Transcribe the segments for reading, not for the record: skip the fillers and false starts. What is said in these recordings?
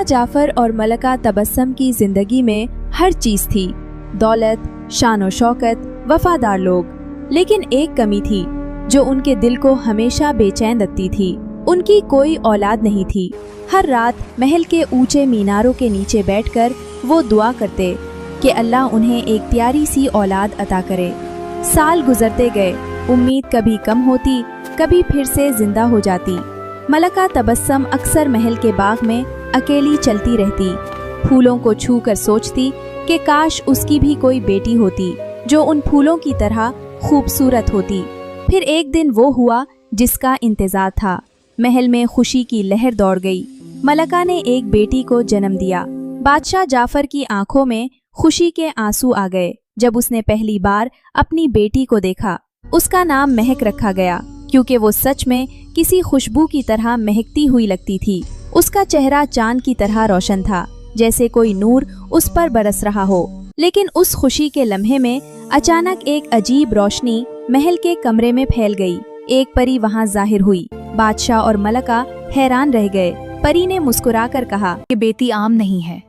जाफर और मलका तबस्सम की जिंदगी में हर चीज थी, दौलत, शान शौकत, वफादार लोग। लेकिन एक कमी थी जो उनके दिल को हमेशा बेचैन रखती थी। उनकी कोई औलाद नहीं थी। हर रात महल के ऊंचे मीनारों के नीचे बैठकर वो दुआ करते कि अल्लाह उन्हें एक प्यारी सी औलाद अता करे। साल गुजरते गए, उम्मीद कभी कम होती, कभी फिर से जिंदा हो जाती। मलका तबस्सम अक्सर महल के बाग में अकेली चलती रहती, फूलों को छू कर सोचती कि काश उसकी भी कोई बेटी होती जो उन फूलों की तरह खूबसूरत होती। फिर एक दिन वो हुआ जिसका इंतजार था। महल में खुशी की लहर दौड़ गई। मलका ने एक बेटी को जन्म दिया। बादशाह जाफर की आंखों में खुशी के आंसू आ गए जब उसने पहली बार अपनी बेटी को देखा। उसका नाम महक रखा गया क्योंकि वो सच में किसी खुशबू की तरह महकती हुई लगती थी। उसका चेहरा चांद की तरह रोशन था, जैसे कोई नूर उस पर बरस रहा हो। लेकिन उस खुशी के लम्हे में अचानक एक अजीब रोशनी महल के कमरे में फैल गई। एक परी वहाँ जाहिर हुई। बादशाह और मलका हैरान रह गए। परी ने मुस्कुराकर कहा, ये बेटी आम नहीं है,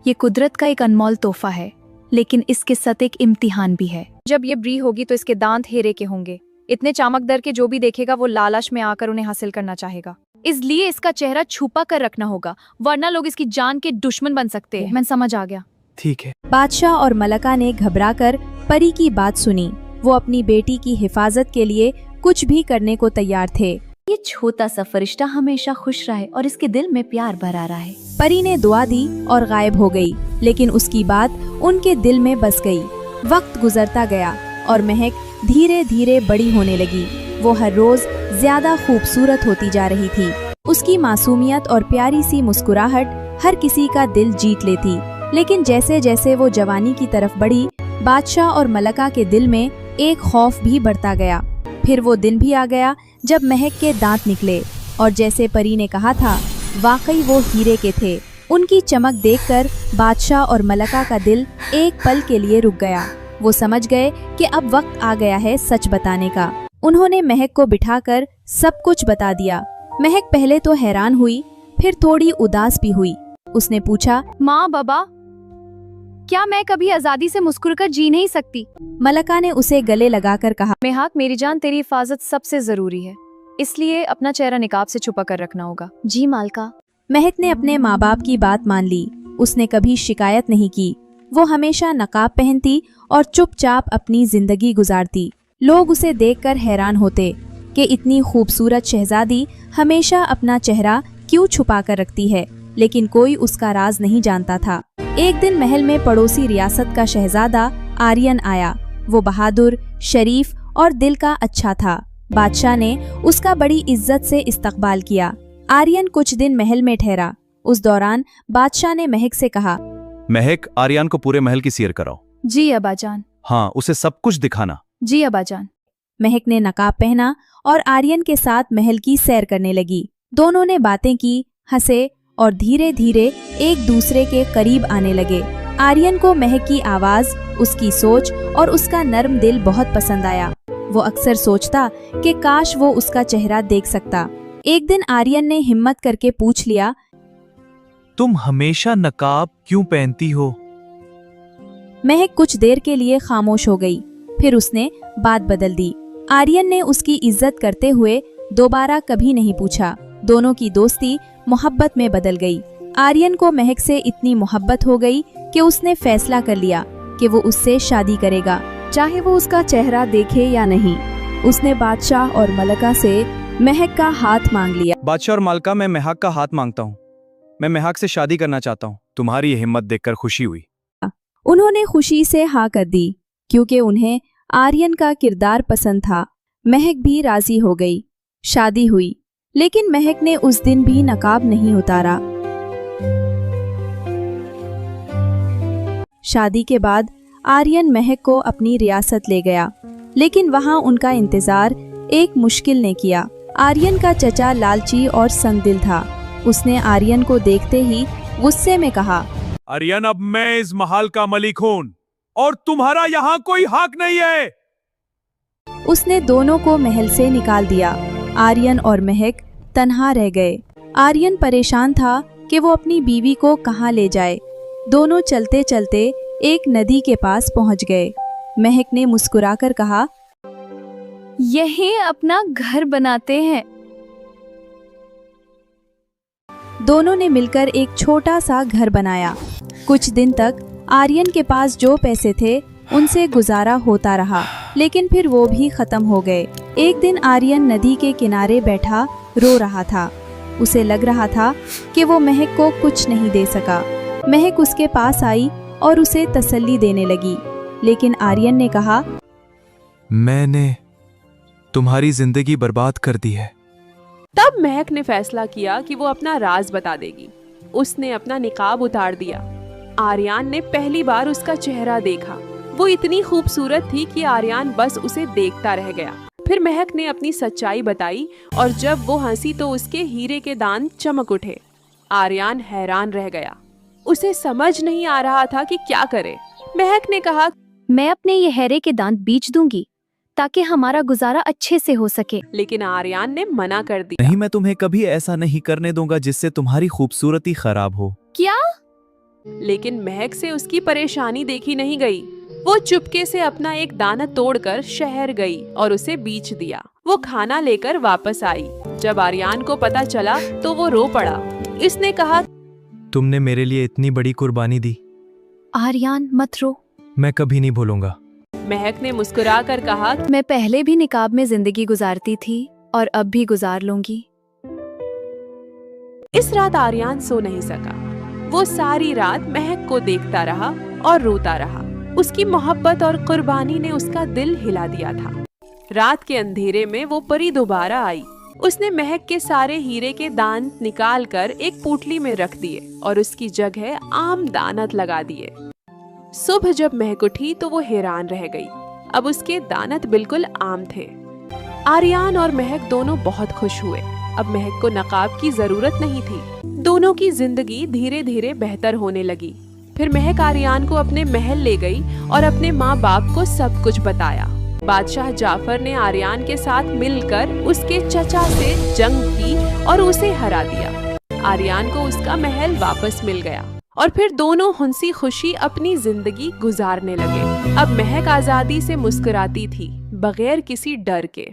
ये कुदरत का एक अनमोल तोहफा है, लेकिन इसके साथ एक इम्तिहान भी है। जब ये बड़ी होगी तो इसके दांत हीरे के होंगे, इतने चमकदर के जो भी देखेगा वो लालच में आकर उन्हें हासिल करना चाहेगा। इसलिए इसका चेहरा छुपा कर रखना होगा, वरना लोग इसकी जान के दुश्मन बन सकते हैं। मैं समझ आ गया। ठीक है। बादशाह और मलका ने घबराकर परी की बात सुनी। वो अपनी बेटी की हिफाजत के लिए कुछ भी करने को तैयार थे। ये छोटा सा फरिश्ता हमेशा खुश रहे और इसके दिल में प्यार भरा रहे। परी ने दुआ दी और गायब हो गई, लेकिन उसकी बात उनके दिल में बस गई। वक्त गुजरता गया और महक धीरे धीरे बड़ी होने लगी। वो हर रोज ज्यादा खूबसूरत होती जा रही थी। उसकी मासूमियत और प्यारी सी मुस्कुराहट हर किसी का दिल जीत लेती। लेकिन जैसे जैसे वो जवानी की तरफ बढ़ी, बादशाह और मलका के दिल में एक खौफ भी बढ़ता गया। फिर वो दिन भी आ गया जब महक के दांत निकले और जैसे परी ने कहा था, वाकई वो हीरे के थे। उनकी चमक देखकर बादशाह और मलका का दिल एक पल के लिए रुक गया। वो समझ गए कि अब वक्त आ गया है सच बताने का। उन्होंने महक को बिठाकर सब कुछ बता दिया। महक पहले तो हैरान हुई, फिर थोड़ी उदास भी हुई। उसने पूछा, माँ बाबा, क्या मैं कभी आजादी से मुस्कुराकर जी नहीं सकती? मलका ने उसे गले लगाकर कहा, महक मेरी जान, तेरी हिफाजत सबसे जरूरी है, इसलिए अपना चेहरा निकाब से छुपा कर रखना होगा। जी मालका। महक ने अपने माँ बाप की बात मान ली। उसने कभी शिकायत नहीं की। वो हमेशा नकाब पहनती और चुपचाप अपनी जिंदगी गुजारती। लोग उसे देखकर हैरान होते कि इतनी खूबसूरत शहजादी हमेशा अपना चेहरा क्यों छुपा कर रखती है, लेकिन कोई उसका राज नहीं जानता था। एक दिन महल में पड़ोसी रियासत का शहजादा आर्यन आया। वो बहादुर, शरीफ और दिल का अच्छा था। बादशाह ने उसका बड़ी इज्जत से इस्तकबाल किया। आर्यन कुछ दिन महल में ठहरा। उस दौरान बादशाह ने महक से कहा, महक, आर्यन को पूरे महल की सैर कराओ। जी अब्बाजान। हाँ, उसे सब कुछ दिखाना। जी अब्बाजान। महक ने नकाब पहना और आर्यन के साथ महल की सैर करने लगी। दोनों ने बातें की, हंसे और धीरे धीरे एक दूसरे के करीब आने लगे। आर्यन को महक की आवाज, उसकी सोच और उसका नर्म दिल बहुत पसंद आया। वो अक्सर सोचता कि काश वो उसका चेहरा देख सकता। एक दिन आर्यन ने हिम्मत करके पूछ लिया, तुम हमेशा नकाब क्यों पहनती हो? महक कुछ देर के लिए खामोश हो गई, फिर उसने बात बदल दी। आर्यन ने उसकी इज्जत करते हुए दोबारा कभी नहीं पूछा। दोनों की दोस्ती मोहब्बत में बदल गई। आर्यन को महक से इतनी मोहब्बत हो गई कि उसने फैसला कर लिया कि वो उससे शादी करेगा, चाहे वो उसका चेहरा देखे या नहीं। उसने बादशाह और मलका से महक का हाथ मांग लिया। बादशाह और मलका, मैं महक का हाथ मांगता हूँ। मैं महक से शादी करना चाहता हूँ। तुम्हारी ये हिम्मत देखकर खुशी हुई। उन्होंने खुशी से हाँ कर दी क्योंकि उन्हें आर्यन का किरदार पसंद था। महक भी राजी हो गई। शादी हुई, लेकिन महक ने उस दिन भी नकाब नहीं उतारा। शादी के बाद आर्यन महक को अपनी रियासत ले गया, लेकिन वहां उनका इंतजार एक मुश्किल ने किया। आर्यन का चचा लालची और संगदिल था। उसने आर्यन को देखते ही गुस्से में कहा, आर्यन, अब मैं इस महल का मलिक हूँ और तुम्हारा यहाँ कोई हक नहीं है। उसने दोनों को महल से निकाल दिया। आर्यन और महक तन्हा रह गए। आर्यन परेशान था कि वो अपनी बीवी को कहाँ ले जाए। दोनों चलते चलते एक नदी के पास पहुंच गए। महक ने मुस्कुराकर कहा, यही अपना घर बनाते हैं। दोनों ने मिलकर एक छोटा सा घर बनाया। कुछ दिन तक आर्यन के पास जो पैसे थे उनसे गुजारा होता रहा, लेकिन फिर वो भी खत्म हो गए। एक दिन आर्यन नदी के किनारे बैठा रो रहा था। उसे लग रहा था कि वो महक को कुछ नहीं दे सका। महक उसके पास आई और उसे तसल्ली देने लगी, लेकिन आर्यन ने कहा, मैंने तुम्हारी जिंदगी बर्बाद कर दी है। तब महक ने फैसला किया कि वो अपना राज बता देगी। उसने अपना निकाब उतार दिया। आर्यन ने पहली बार उसका चेहरा देखा। वो इतनी खूबसूरत थी कि आर्यन बस उसे देखता रह गया। फिर महक ने अपनी सच्चाई बताई और जब वो हंसी तो उसके हीरे के दांत चमक उठे। आर्यन हैरान रह गया। उसे समझ नहीं आ रहा था कि क्या करे। महक ने कहा, मैं अपने ये हीरे के दांत बेच दूंगी ताकि हमारा गुजारा अच्छे से हो सके। लेकिन आर्यन ने मना कर दिया। नहीं, मैं तुम्हें कभी ऐसा नहीं करने दूंगा जिससे तुम्हारी खूबसूरती खराब हो। क्या? लेकिन महक से उसकी परेशानी देखी नहीं गई। वो चुपके से अपना एक दाना तोड़कर शहर गई और उसे बेच दिया। वो खाना लेकर वापस आई। जब आर्यन को पता चला तो वो रो पड़ा। इसने कहा, तुमने मेरे लिए इतनी बड़ी कुर्बानी दी। आर्यन मत रो। मैं कभी नहीं भूलूंगा। महक ने मुस्कुरा कर कहा, मैं पहले भी निकाब में जिंदगी गुजारती थी और अब भी गुजार लूंगी। इस रात आर्यन सो नहीं सका। वो सारी रात महक को देखता रहा और रोता रहा। उसकी मोहब्बत और कुर्बानी ने उसका दिल हिला दिया था। रात के अंधेरे में वो परी दोबारा आई। उसने महक के सारे हीरे के दांत निकाल कर एक पोटली में रख दिए और उसकी जगह आम दानत लगा दिए। सुबह जब महक उठी तो वो हैरान रह गई। अब उसके दानत बिल्कुल आम थे। आर्यन और महक दोनों बहुत खुश हुए। अब महक को नकाब की जरूरत नहीं थी। दोनों की जिंदगी धीरे धीरे बेहतर होने लगी। फिर महक आर्यन को अपने महल ले गई और अपने माँ बाप को सब कुछ बताया। बादशाह जाफर ने आर्यन के साथ मिलकर उसके चचा से जंग की और उसे हरा दिया। आर्यन को उसका महल वापस मिल गया और फिर दोनों हंसी खुशी अपनी जिंदगी गुजारने लगे। अब महक आजादी से मुस्कुराती थी, बगैर किसी डर के।